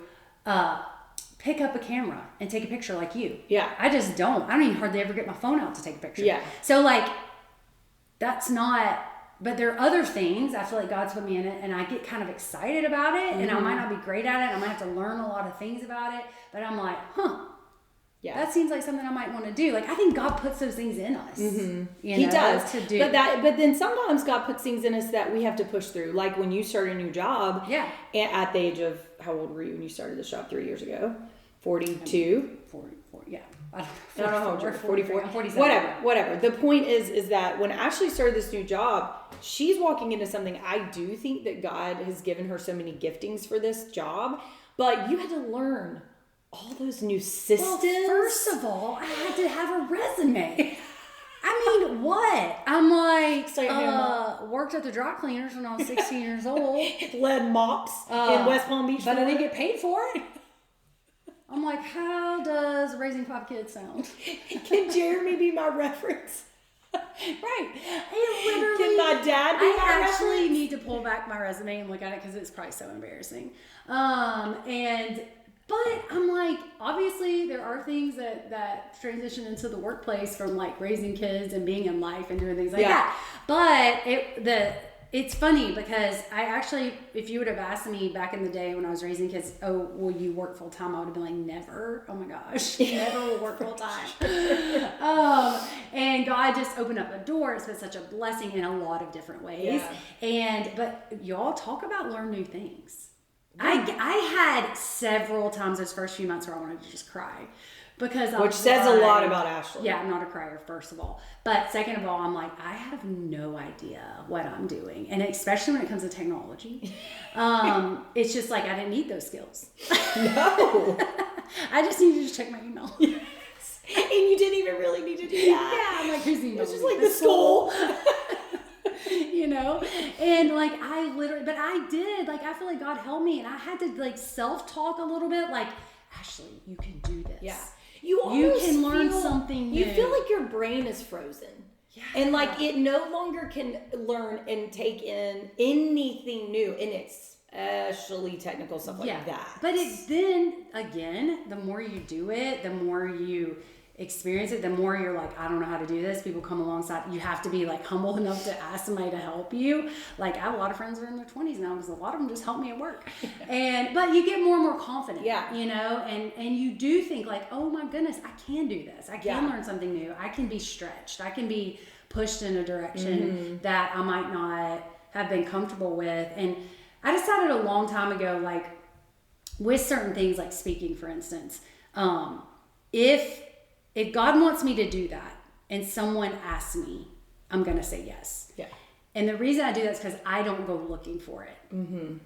A: pick up a camera and take a picture like you.
B: Yeah.
A: I just don't. I don't even hardly ever get my phone out to take a picture.
B: Yeah.
A: So like, that's not, but there are other things I feel like God's put me in it, and I get kind of excited about it, and I might not be great at it. I might have to learn a lot of things about it, but I'm like, that seems like something I might want to do. Like, I think God puts those things in us. He
B: does
A: to do.
B: But then sometimes God puts things in us that we have to push through. Like when you start a new job.
A: Yeah.
B: At the age of, how old were you when you started this job 3 years ago? 42?
A: 44, yeah. I
B: don't know how old you're. 44?
A: I'm 47.
B: Whatever. The point is that when Ashley started this new job, she's walking into something. I do think that God has given her so many giftings for this job, but you had to learn all those new systems.
A: Well, first of all, I had to have a resume. I mean, what? I'm like, worked at the dry cleaners when I was 16 years old.
B: Led mops in West Palm Beach.
A: But I didn't get paid for it. I'm like, how does raising 5 kids sound?
B: Can Jeremy be my reference?
A: Right. Literally,
B: can my dad be my reference?
A: I actually need to pull back my resume and look at it because it's probably so embarrassing. But I'm like, obviously there are things that transition into the workplace from like raising kids and being in life and doing things like that. But it's funny because I actually, if you would have asked me back in the day when I was raising kids, oh, will you work full time? I would have been like, never. Oh my gosh, never will work full time. And God just opened up a door. It's been such a blessing in a lot of different ways. Yeah. But y'all talk about learn new things. I had several times those first few months where I wanted to just cry. Which
B: says a lot about Ashley.
A: Yeah, I'm not a crier, first of all. But second of all, I'm like, I have no idea what I'm doing. And especially when it comes to technology. It's just like, I didn't need those skills.
B: No.
A: I just needed to check my email.
B: Yes. And you didn't even really need to do that.
A: Yeah, I'm like, who's email?
B: It's just like the school.
A: You know, and like but I did, like, I feel like God helped me, and I had to like self-talk a little bit, like, Ashley, you can do this.
B: Yeah.
A: You can learn something new.
B: You feel like your brain is frozen. Yeah. And like it no longer can learn and take in anything new, and especially technical stuff like that.
A: But then again, the more you do it, the more experience it, the more you're like, I don't know how to do this. People come alongside. You have to be like humble enough to ask somebody to help you. Like I have a lot of friends that are in their 20s now because a lot of them just help me at work. But you get more and more confident, you know, and you do think like, oh my goodness, I can do this. I can learn something new. I can be stretched. I can be pushed in a direction that I might not have been comfortable with. And I decided a long time ago, like with certain things, like speaking, for instance, if God wants me to do that and someone asks me, I'm going to say yes. Yeah. And the reason I do that is because I don't go looking for it. Mm-hmm.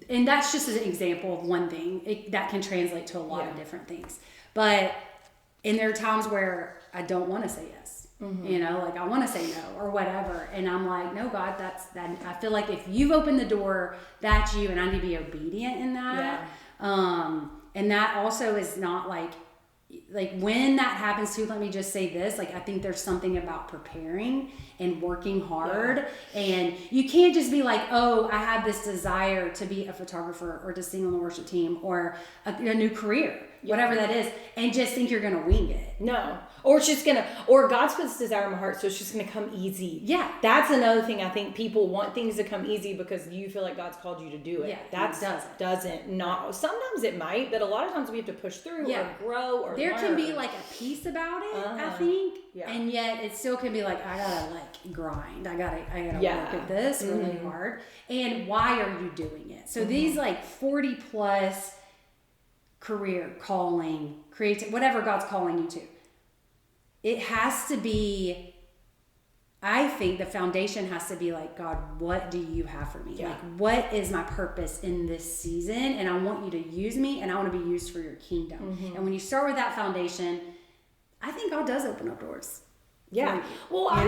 A: And that's just an example of one thing that can translate to a lot of different things. And there are times where I don't want to say yes. Mm-hmm. You know, like I want to say no or whatever. And I'm like, no, God, that's that. I feel like if you've opened the door, that's you. And I need to be obedient in that. Yeah. And that also is not like when that happens too, let me just say this, like I think there's something about preparing and working hard, and you can't just be like, oh, I have this desire to be a photographer or to sing on the worship team or a new career, whatever that is, and just think you're gonna wing it.
B: No. Or it's just or God's put this desire in my heart, so it's just gonna come easy. Yeah. That's another thing. I think people want things to come easy because you feel like God's called you to do it. Yeah. That doesn't. Not sometimes it might, but a lot of times we have to push through or grow or
A: there
B: learn.
A: Can be like a peace about it, I think. Yeah. And yet it still can be like, I gotta like grind. I gotta work at this really hard. And why are you doing it? So these like 40 plus career, calling, creative, whatever God's calling you to. It has to be, I think the foundation has to be like, God, what do you have for me? Yeah. Like, what is my purpose in this season? And I want you to use me, and I want to be used for your kingdom. Mm-hmm. And when you start with that foundation, I think God does open up doors.
B: Yeah. Well, I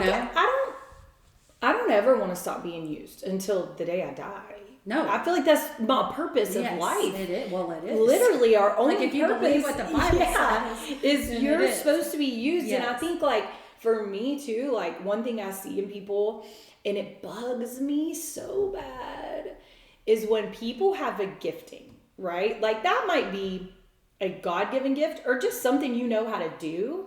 B: don't ever want to stop being used until the day I die. No. I feel like that's my purpose of life.
A: It is. Well, it is.
B: Literally our only purpose.
A: Like if you believe what the Bible says.
B: Is you're supposed to be used. Yes. And I think like for me too, like one thing I see in people, and it bugs me so bad, is when people have a gifting, right? Like that might be a God-given gift or just something you know how to do,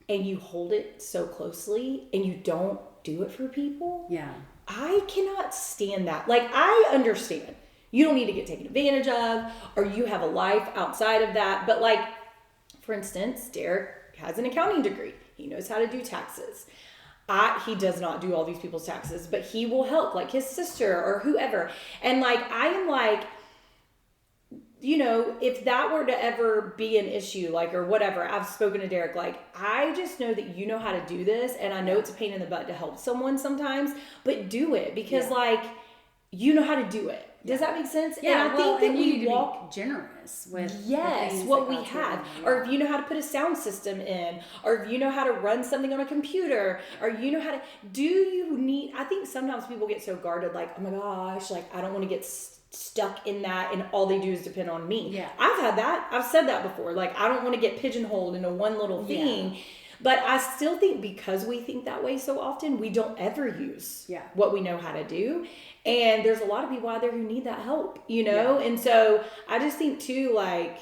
B: and you hold it so closely and you don't do it for people. Yeah. I cannot stand that. Like, I understand you don't need to get taken advantage of, or you have a life outside of that. But like, for instance, Derek has an accounting degree. He knows how to do taxes. He does not do all these people's taxes, but he will help like his sister or whoever. And like, I am like, you know, if that were to ever be an issue, like, or whatever, I've spoken to Derek, like, I just know that you know how to do this, and I know it's a pain in the butt to help someone sometimes, but do it, because, like, you know how to do it. Does that make sense?
A: Yeah,
B: and I think that
A: we need to be generous with
B: what we have. Or if you know how to put a sound system in, or if you know how to run something on a computer, or you know how to, I think sometimes people get so guarded, like, oh my gosh, like, I don't want to get stuck in that, and all they do is depend on me. Yeah. I've had that. I've said that before. Like, I don't want to get pigeonholed into one little thing. Yeah. But I still think because we think that way so often, we don't ever use what we know how to do. And there's a lot of people out there who need that help, you know? Yeah. And so I just think too, like,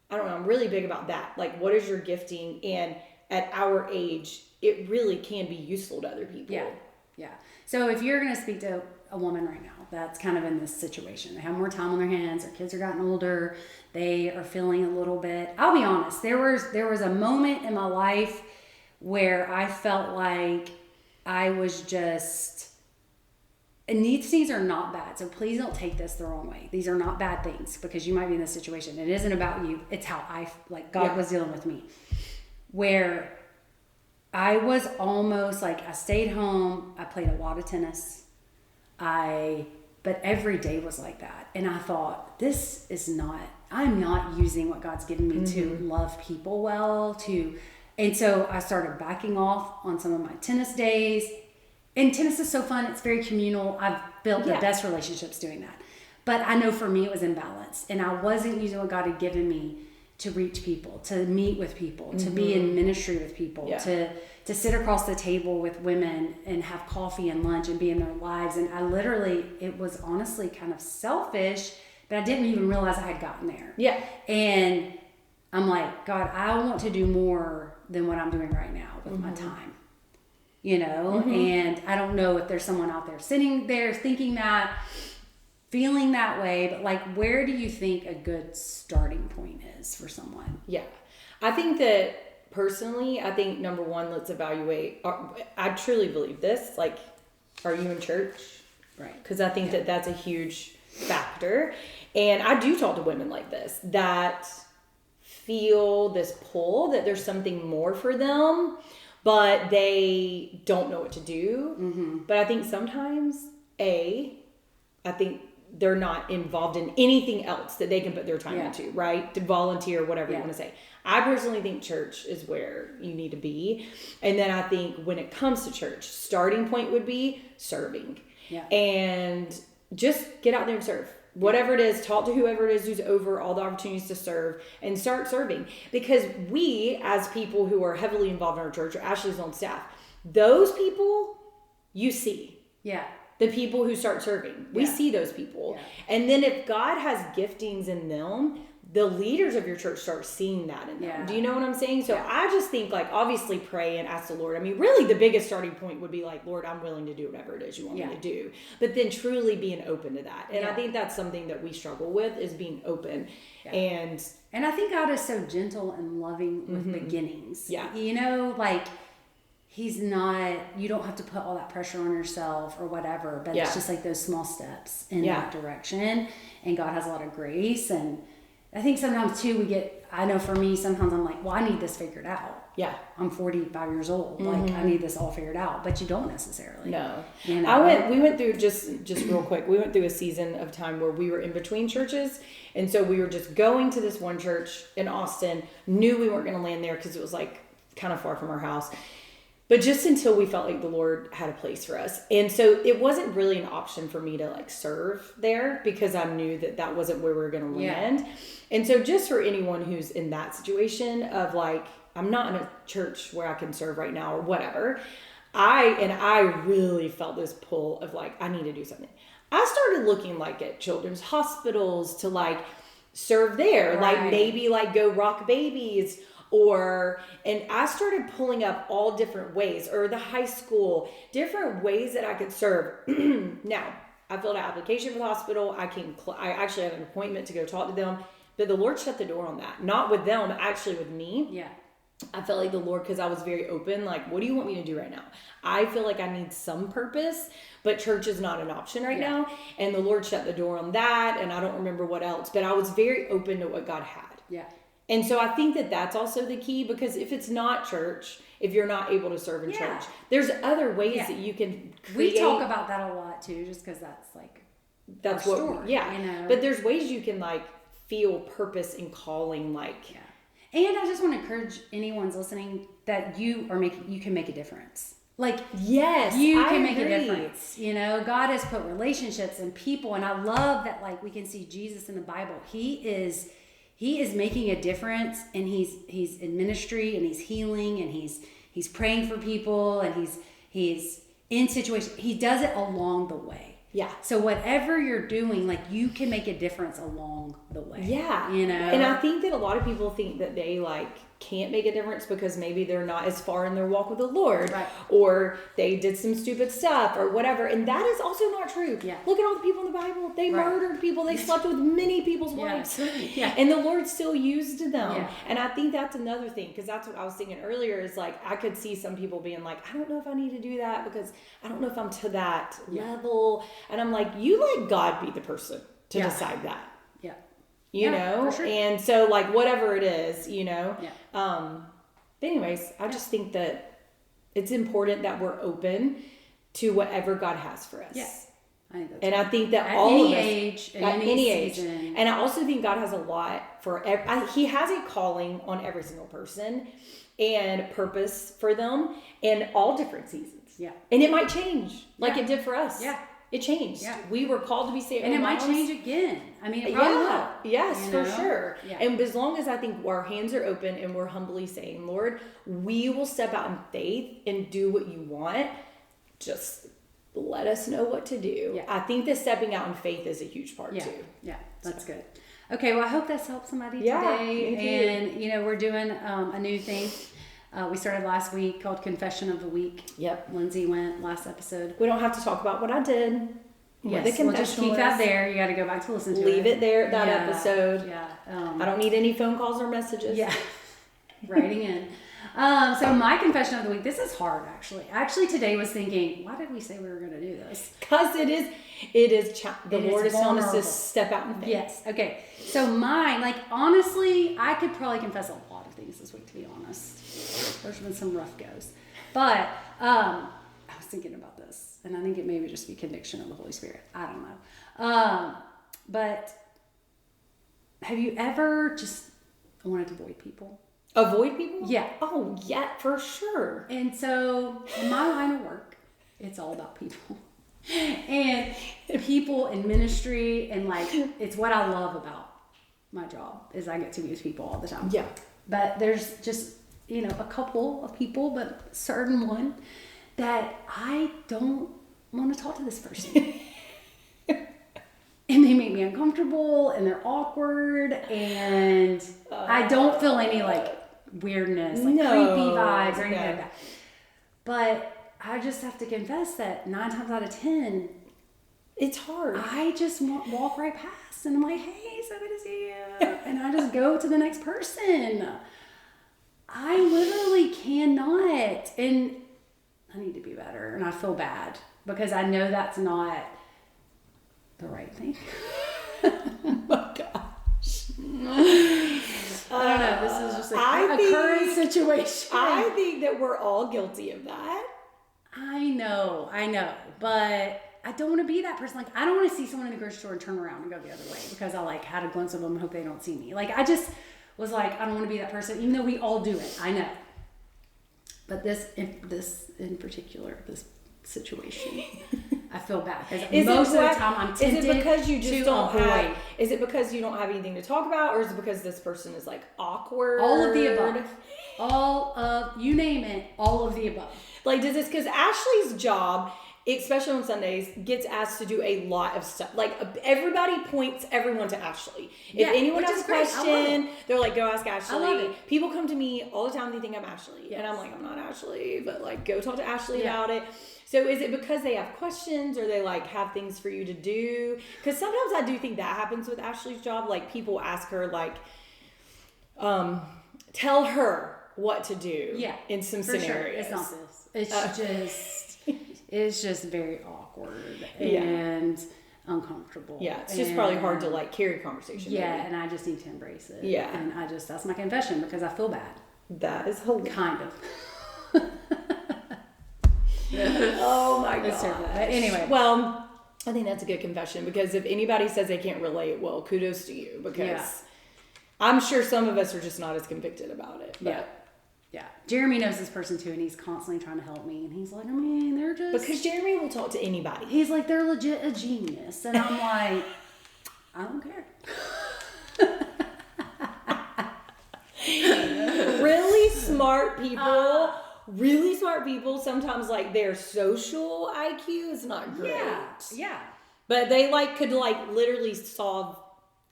B: I don't know, I'm really big about that. Like, what is your gifting? And at our age, it really can be useful to other people.
A: Yeah. Yeah. So if you're going to speak to a woman right now that's kind of in this situation, they have more time on their hands, their kids are gotten older, they are feeling a little bit, I'll be honest, there was a moment in my life where I felt like I was just, and these things are not bad, so please don't take this the wrong way. These are not bad things, because you might be in this situation. It isn't about you. It's how God was dealing with me, where I was almost like, I stayed home, I played a lot of tennis, but every day was like that. And I thought, I'm not using what God's given me to love people well, and so I started backing off on some of my tennis days. And tennis is so fun. It's very communal. I've built the best relationships doing that. But I know for me it was imbalanced. And I wasn't using what God had given me to reach people, to meet with people, to be in ministry with people, to sit across the table with women and have coffee and lunch and be in their lives. And it was honestly kind of selfish, but I didn't even realize I had gotten there. Yeah. And I'm like, God, I want to do more than what I'm doing right now with my time. You know, and I don't know if there's someone out there sitting there thinking that, feeling that way, but like, where do you think a good starting point is for someone?
B: Yeah. I think that personally, I think number one, let's evaluate. I truly believe this. Like, are you in church?
A: Right.
B: Because I think that that's a huge factor. And I do talk to women like this that feel this pull that there's something more for them, but they don't know what to do. But I think sometimes, I think they're not involved in anything else that they can put their time into, right? To volunteer, whatever you want to say. I personally think church is where you need to be. And then I think when it comes to church, starting point would be serving. Yeah. And just get out there and serve. Whatever it is, talk to whoever it is who's over all the opportunities to serve and start serving. Because we, as people who are heavily involved in our church, or Ashley's on staff, those people you see. Yeah. The people who start serving. We see those people. Yeah. And then if God has giftings in them, the leaders of your church start seeing that in them. Yeah. Do you know what I'm saying? So I just think, like, obviously pray and ask the Lord. I mean, really the biggest starting point would be like, Lord, I'm willing to do whatever it is you want me to do. But then truly being open to that. And I think that's something that we struggle with, is being open. Yeah.
A: And I think God is so gentle and loving with beginnings. Yeah. You know, like, He's not, you don't have to put all that pressure on yourself or whatever, but it's just like those small steps in that direction. And God has a lot of grace. And I think sometimes too, I know for me, sometimes I'm like, well, I need this figured out. Yeah. I'm 45 years old. Like, I need this all figured out, but you don't necessarily. No. You know?
B: We went through just real quick. We went through a season of time where we were in between churches. And so we were just going to this one church in Austin, knew we weren't going to land there because it was like kind of far from our house. But just until we felt like the Lord had a place for us. And so it wasn't really an option for me to like serve there, because I knew that that wasn't where we were going to land. Yeah. And so just for anyone who's in that situation of like, I'm not in a church where I can serve right now or whatever, I really felt this pull of like, I need to do something. I started looking like at children's hospitals to like serve there, like maybe like go rock babies, and I started pulling up all different ways, or the high school, different ways that I could serve. Now, I filled out an application for the hospital. I actually had an appointment to go talk to them, but the Lord shut the door on that. Not with them, actually with me. Yeah. I felt like the Lord, because I was very open, like, what do you want me to do right now? I feel like I need some purpose, but church is not an option right now. And the Lord shut the door on that, and I don't remember what else, but I was very open to what God had. Yeah. And so I think that that's also the key, because if it's not church, if you're not able to serve in church, there's other ways that you can create.
A: We talk about that a lot too, just because that's our story, you know?
B: But there's ways you can like feel purpose and calling, like.
A: Yeah. And I just want to encourage anyone's listening that you can make a difference. Like,
B: yes,
A: you can make a difference. You know, God has put relationships and people, and I love that, like, we can see Jesus in the Bible. He is making a difference, and he's in ministry, and he's healing, and he's praying for people, and he's in situations. He does it along the way. Yeah. So whatever you're doing, like, you can make a difference along the way.
B: Yeah.
A: You know?
B: And I think that a lot of people think that they like can't make a difference because maybe they're not as far in their walk with the Lord, or they did some stupid stuff or whatever. And that is also not true. Yeah. Look at all the people in the Bible. They murdered people. They slept with many people's wives. Yeah. And the Lord still used them. Yeah. And I think that's another thing, because that's what I was thinking earlier, is like, I could see some people being like, I don't know if I need to do that because I don't know if I'm to that level. And I'm like, you let God be the person to decide that. Yeah. You know? For sure. And so, like, whatever it is, you know? Yeah. But anyways, I just think that it's important that we're open to whatever God has for us. Yes. I think that
A: at
B: all
A: any
B: of us,
A: age, at any age.
B: And I also think God has a lot for he has a calling on every single person and purpose for them in all different seasons. Yeah. And it might change like it did for us. Yeah. It changed. Yeah. We were called to be saved.
A: And it might change again. I mean, it probably will.
B: Yes, for sure. Yeah. And as long as I think our hands are open and we're humbly saying, Lord, we will step out in faith and do what you want. Just let us know what to do.
A: Yeah.
B: I think the stepping out in faith is a huge part too.
A: Yeah, that's good. Okay, well, I hope that's helped somebody today.
B: Thank you.
A: And we're doing a new thing. We started last week called Confession of the Week.
B: Yep.
A: Lindsey went last episode.
B: We don't have to talk about what I did.
A: Yes, we'll just keep that there. You got to go back to listen to it.
B: Leave it there, that episode.
A: Yeah.
B: I don't need any phone calls or messages.
A: Yeah. Writing in. So my confession of the week, this is hard actually. Actually today was thinking, why did we say we were going to do this?
B: Because the Lord is telling us to step out in faith.
A: Yes. Okay. So mine, like honestly, I could probably confess a lot of things this week, to be honest. There's been some rough goes. But I was thinking about this, and I think it may just be conviction of the Holy Spirit. I don't know. But have you ever just wanted to avoid people?
B: Avoid people?
A: Yeah.
B: Oh, yeah, for sure.
A: And so in my line of work, it's all about people. And people in ministry, and like, it's what I love about my job is I get to meet with people all the time.
B: Yeah.
A: But there's just, a couple of people, but certain one that I don't want to talk to this person. And they make me uncomfortable, and they're awkward, and I don't feel any like weirdness, like creepy vibes or anything like that. But I just have to confess that 9 times out of 10,
B: it's hard.
A: I just walk right past, and I'm like, hey, so good to see you. And I just go to the next person. I literally cannot. And I need to be better, and I feel bad because I know that's not the right thing.
B: Oh my gosh.
A: I don't know. This is just a current situation.
B: I think that we're all guilty of that.
A: I know. But I don't want to be that person. Like, I don't want to see someone in the grocery store and turn around and go the other way because I like had a glimpse of them and hope they don't see me. Like, I just was like, I don't want to be that person, even though we all do it. I know. But this in particular, this situation, I feel bad because most of the time I'm tempted
B: is it because you just don't
A: avoid.
B: have? Is it because you don't have anything to talk about, or is it because this person is like awkward?
A: All of the above. All of, you name it, all of the above.
B: Like, does this, because Ashley's job, especially on Sundays, gets asked to do a lot of stuff. Like, everybody points everyone to Ashley. If anyone has a question, they're like, go ask Ashley.
A: I love it.
B: People come to me all the time, they think I'm Ashley. Yes. And I'm like, I'm not Ashley, but like, go talk to Ashley about it. So is it because they have questions, or they like have things for you to do? Because sometimes I do think that happens with Ashley's job. Like, people ask her, like, tell her what to do in some scenarios.
A: Sure. It's not this. It's just very awkward and uncomfortable.
B: Yeah, it's just probably hard to like carry conversation.
A: Yeah, maybe. And I just need to embrace it.
B: Yeah.
A: And that's my confession because I feel bad.
B: That is hilarious.
A: Kind of.
B: Oh my god.
A: That's terrible. But anyway.
B: Well, I think that's a good confession because if anybody says they can't relate, well, kudos to you because I'm sure some of us are just not as convicted about it. But
A: yeah. Jeremy knows this person too, and he's constantly trying to help me. And he's like, I mean, they're just...
B: Because Jeremy will talk to anybody.
A: He's like, they're legit a genius. And I'm like, I don't care.
B: Really smart people, sometimes like their social IQ is not great.
A: Yeah.
B: But they like could like literally solve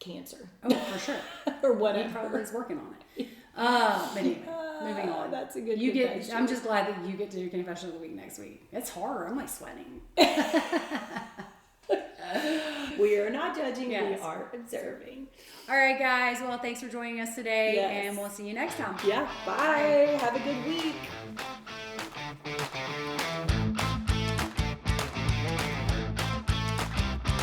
B: cancer.
A: Oh, for sure.
B: Or whatever.
A: He probably is working on it. But anyway, moving on.
B: That's a good
A: confession. I'm just glad that you get to do confession of the week next week. It's hard. I'm like sweating.
B: We are not judging. Yes. We are observing.
A: All right, guys. Well, thanks for joining us today, and we'll see you next time.
B: Yeah. Bye. Have a good week.